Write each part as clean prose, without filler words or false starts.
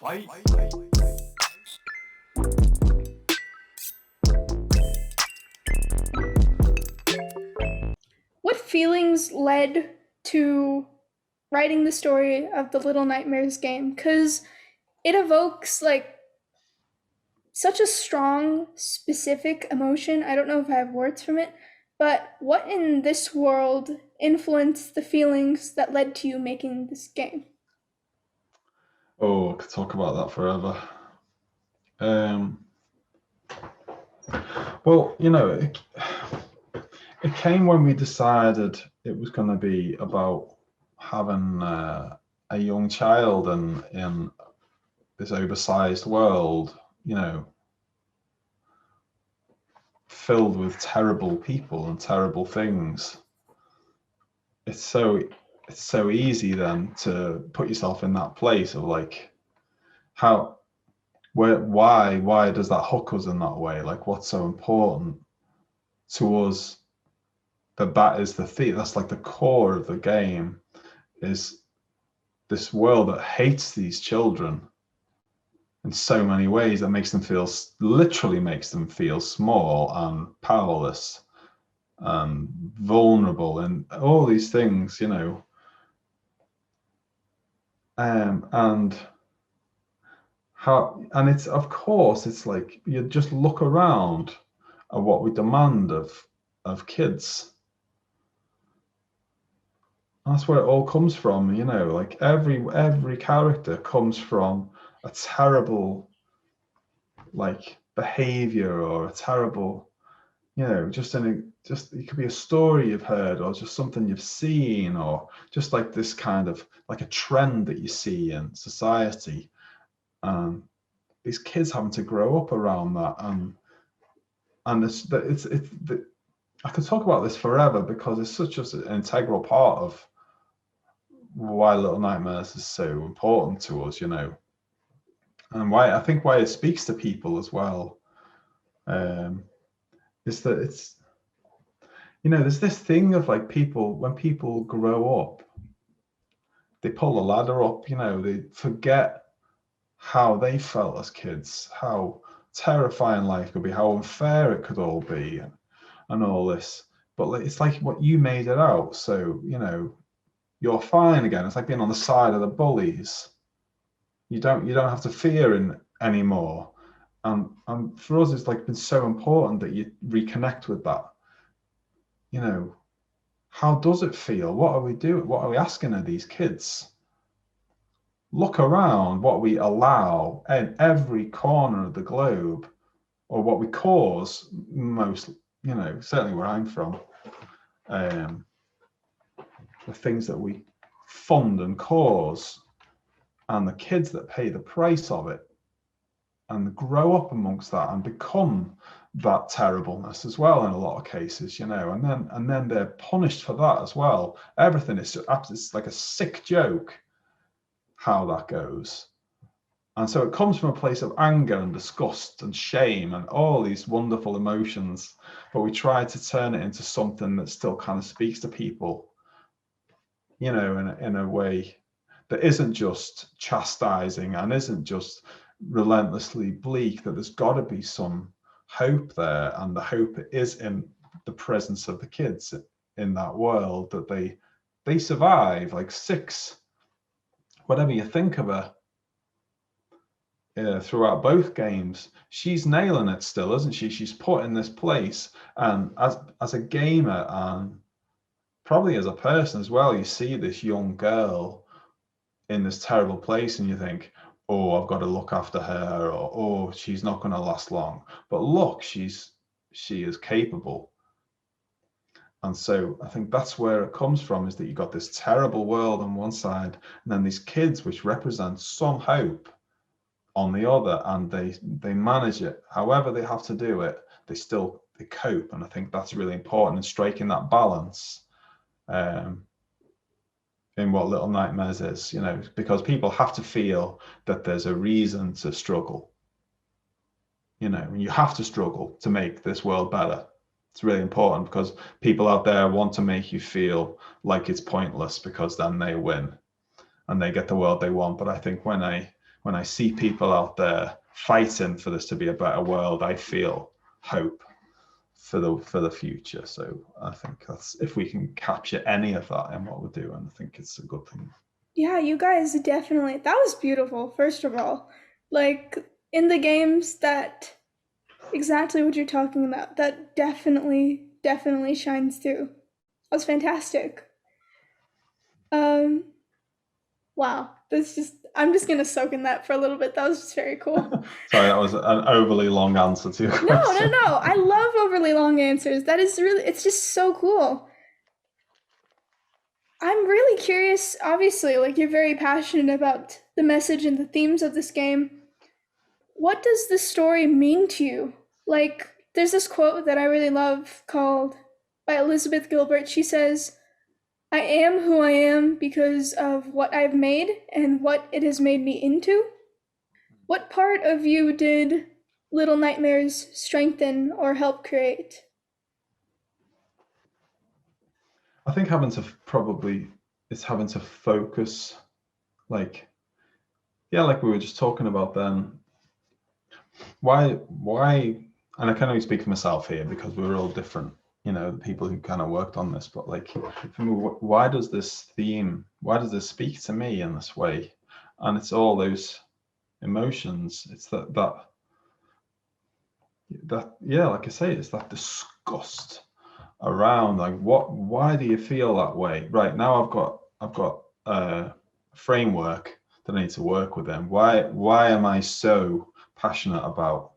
What feelings led to writing the story of the Little Nightmares game? Because it evokes like such a strong, specific emotion. I don't know if I have words from it, but what in this world influenced the feelings that led to you making this game? Oh, I could talk about that forever. Um, well, it came when we decided it was going to be about having a young child in this oversized world, filled with terrible people and terrible things. It's so easy then to put yourself in that place of like, why does that hook us in that way? Like, what's so important to us that is the theme? That's like the core of the game, is this world that hates these children in so many ways, that literally makes them feel small and powerless and vulnerable and all these things, and it's, of course, it's like you just look around at what we demand of kids. That's where it all comes from, like every character comes from a terrible like behavior, or a terrible, just it could be a story you've heard, or just something you've seen, or just like this kind of like a trend that you see in society. These kids having to grow up around that, and I could talk about this forever because it's such an integral part of why Little Nightmares is so important to us, and why it speaks to people as well, is that it's, there's this thing of like when people grow up, they pull the ladder up, they forget how they felt as kids, how terrifying life could be, how unfair it could all be, and all this. But it's like what you made it out, so you're fine again. It's like being on the side of the bullies. You don't have to fear anymore. And for us, it's like been so important that you reconnect with that. How does it feel? What are we doing? What are we asking of these kids? Look around what we allow in every corner of the globe, or what we cause most, certainly where I'm from, the things that we fund and cause, and the kids that pay the price of it and grow up amongst that and become that terribleness as well in a lot of cases, and then they're punished for that as well. Everything is it's like a sick joke how that goes. And so it comes from a place of anger and disgust and shame and all these wonderful emotions, but we try to turn it into something that still kind of speaks to people, in a way that isn't just chastising and isn't just relentlessly bleak, that there's got to be some hope there, and the hope is in the presence of the kids in that world, that they survive. Like Six, whatever you think of her, throughout both games, she's nailing it still, isn't she? She's put in this place, and as a gamer, and probably as a person as well, you see this young girl in this terrible place and you think, oh, I've got to look after her, or oh, she's not going to last long. But look, she is capable. And so I think that's where it comes from, is that you've got this terrible world on one side, and then these kids which represent some hope on the other, and they manage it however they have to do it. They cope, and I think that's really important in striking that balance in what Little Nightmares is, because people have to feel that there's a reason to struggle. You have to struggle to make this world better. It's really important, because people out there want to make you feel like it's pointless, because then they win and they get the world they want. But I think when when I see people out there fighting for this to be a better world, I feel hope for the future. So I think that's, if we can capture any of that in what we're doing, I think it's a good thing. Yeah, you guys definitely. That was beautiful, first of all. Like in the games, that exactly what you're talking about. That definitely shines through. That was fantastic. Um, wow. That's just I'm just gonna soak in that for a little bit. That was just very cool. Sorry, that was an overly long answer to your No, no, question. no. I love overly long answers. That is really it's just so cool. I'm really curious, obviously, like you're very passionate about the message and the themes of this game. What does this story mean to you? Like, there's this quote that I really love called by Elizabeth Gilbert. She says, I am who I am because of what I've made and what it has made me into. What part of you did Little Nightmares strengthen or help create? I think having to focus, like, yeah, like we were just talking about then. Why, and I can only speak for myself here because we're all different, the people who kind of worked on this, but like, for me, why does this speak to me in this way? And it's all those emotions. It's that yeah, like I say, it's that disgust around, like, why do you feel that way? Right now I've got a framework that I need to work within. Why am I so passionate about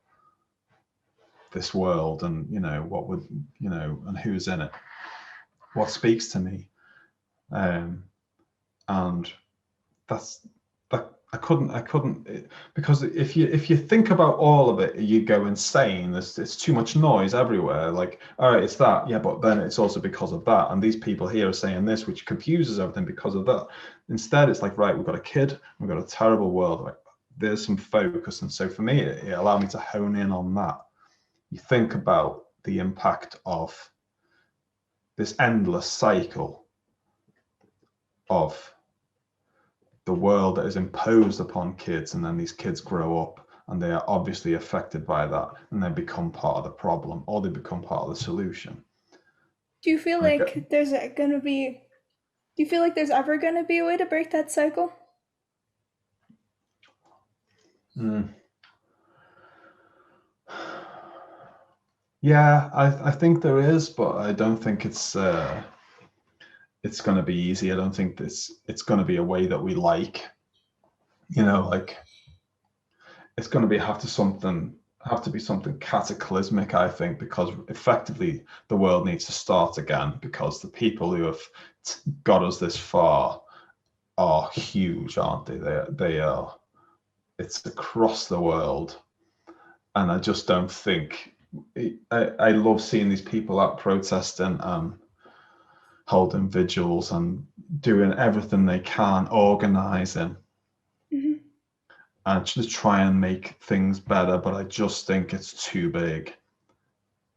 this world, and what would, and who's in it, what speaks to me? And that's that I couldn't, because if you think about all of it, you go insane. It's too much noise everywhere. Like, all right, it's that, yeah, but then it's also because of that, and these people here are saying this, which confuses everything because of that. Instead, it's like, right, we've got a kid, we've got a terrible world, like, there's some focus. And so for me, it allowed me to hone in on that. You think about the impact of this endless cycle of the world that is imposed upon kids, and then these kids grow up and they are obviously affected by that, and they become part of the problem, or they become part of the solution. Do you feel Okay. like do you feel like there's ever gonna be a way to break that cycle? Mm. Yeah, I think there is, but I don't think it's going to be easy. I don't think it's going to be a way that we like. Like, it's going to have to be something cataclysmic, I think, because effectively the world needs to start again, because the people who have got us this far are huge, aren't they? They are. It's across the world, and I just don't think. I love seeing these people out protesting and holding vigils and doing everything they can, organizing, Mm-hmm. and just try and make things better. But I just think it's too big.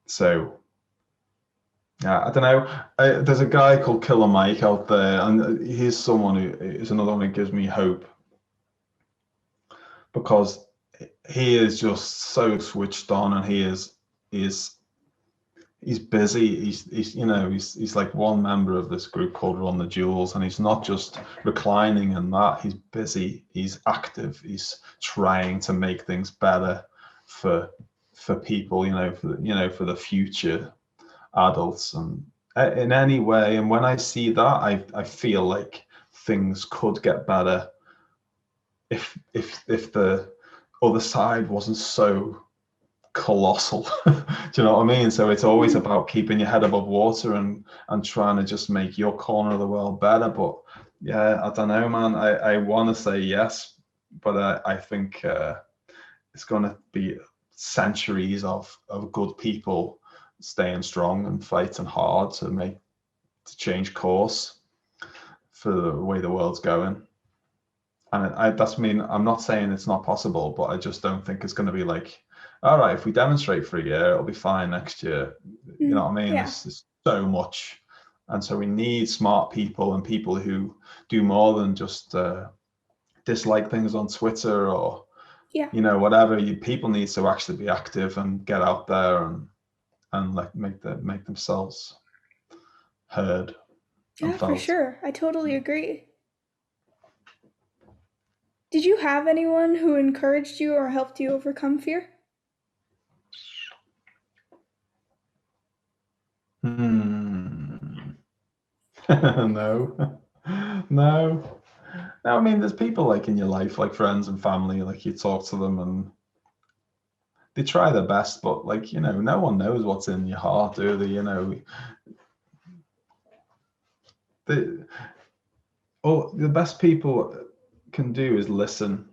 So yeah, I don't know. There's a guy called Killer Mike out there, and he's someone who is another one who gives me hope, because he is just so switched on, and he's busy. He's like one member of this group called Run the Jewels, and he's not just reclining in that. He's busy. He's active. He's trying to make things better for people. For the future adults, and in any way. And when I see that, I feel like things could get better if the other side wasn't so colossal. Do you know what I mean? So it's always about keeping your head above water and trying to just make your corner of the world better. But yeah, I don't know, man. I want to say yes, but I think it's going to be centuries of good people staying strong and fighting hard to change course for the way the world's going. And I'm not saying it's not possible, but I just don't think it's going to be like, all right, if we demonstrate for a year, it'll be fine next year. You know what I mean? Yeah. There's so much. And so we need smart people, and people who do more than just dislike things on Twitter or Yeah. whatever. People need to actually be active and get out there and like make themselves heard and Yeah, for felt. sure. I totally agree. Did you have anyone who encouraged you or helped you overcome fear? Hmm. No. No. No, I mean, there's people like in your life, like friends and family, like you talk to them and they try their best, but like, no one knows what's in your heart, do they? The the best people can do is listen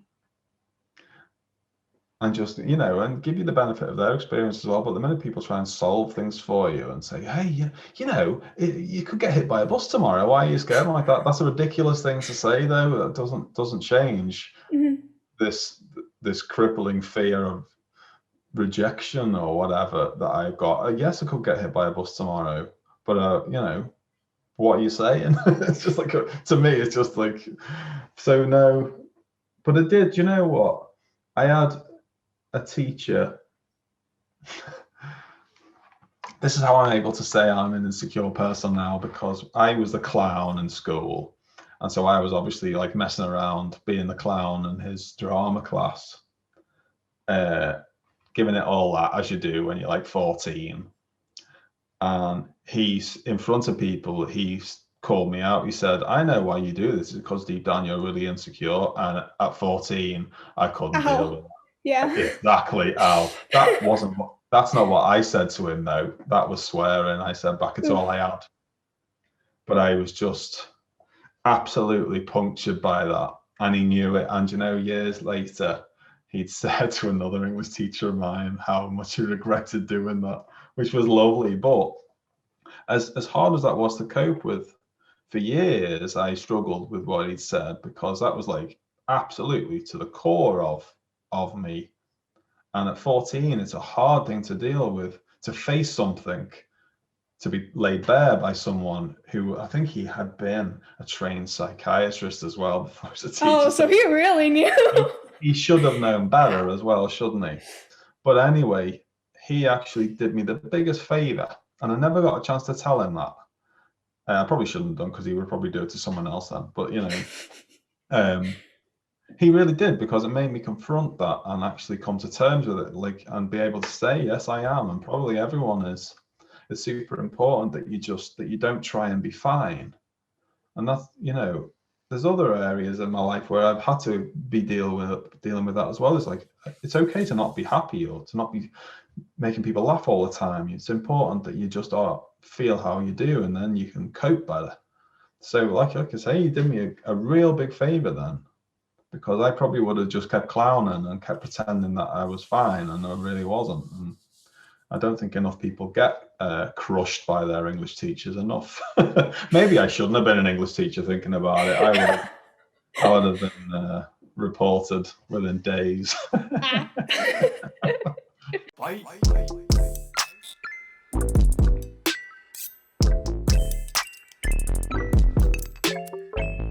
and just, and give you the benefit of their experience as well. But the minute people try and solve things for you and say, hey, you could get hit by a bus tomorrow. Why are you scared like that? That's a ridiculous thing to say, though. That doesn't change this crippling fear of rejection or whatever that I've got. Yes, I could get hit by a bus tomorrow, but what are you saying? It's just like to me, it's just like, so no. But it did. You know what? I had a teacher. This is how I'm able to say I'm an insecure person now, because I was the clown in school, and so I was obviously like messing around being the clown in his drama class, giving it all that, as you do when you're like 14. And he's in front of people, he's called me out. He said, I know why you do this. It's because deep down you're really insecure. And at 14, I couldn't deal with Ow. Yeah. that. Exactly. Ow. That's not what I said to him, though. That was swearing. I said back, it's all I had. But I was just absolutely punctured by that. And he knew it. And, years later, he'd said to another English teacher of mine how much he regretted doing that, which was lovely. But as hard as that was to cope with, for years I struggled with what he'd said, because that was like absolutely to the core of me. And at 14, it's a hard thing to deal with, to face something, to be laid bare by someone who, I think he had been a trained psychiatrist as well before he was a teacher. Oh, so he really knew. He should have known better as well, shouldn't he? But anyway, he actually did me the biggest favor, and I never got a chance to tell him that. I probably shouldn't have done, because he would probably do it to someone else then. But he really did, because it made me confront that and actually come to terms with it, like, and be able to say, yes, I am, and probably everyone is. It's super important that you don't try and be fine. And that's, there's other areas in my life where I've had to be dealing with that as well. It's like, it's okay to not be happy or to not be making people laugh all the time. It's important that you just feel how you do, and then you can cope better. So like I say, you did me a real big favor then, because I probably would have just kept clowning and kept pretending that I was fine, and I really wasn't. And I don't think enough people get crushed by their English teachers enough. Maybe I shouldn't have been an English teacher, thinking about it. I would have been reported within days. Bye.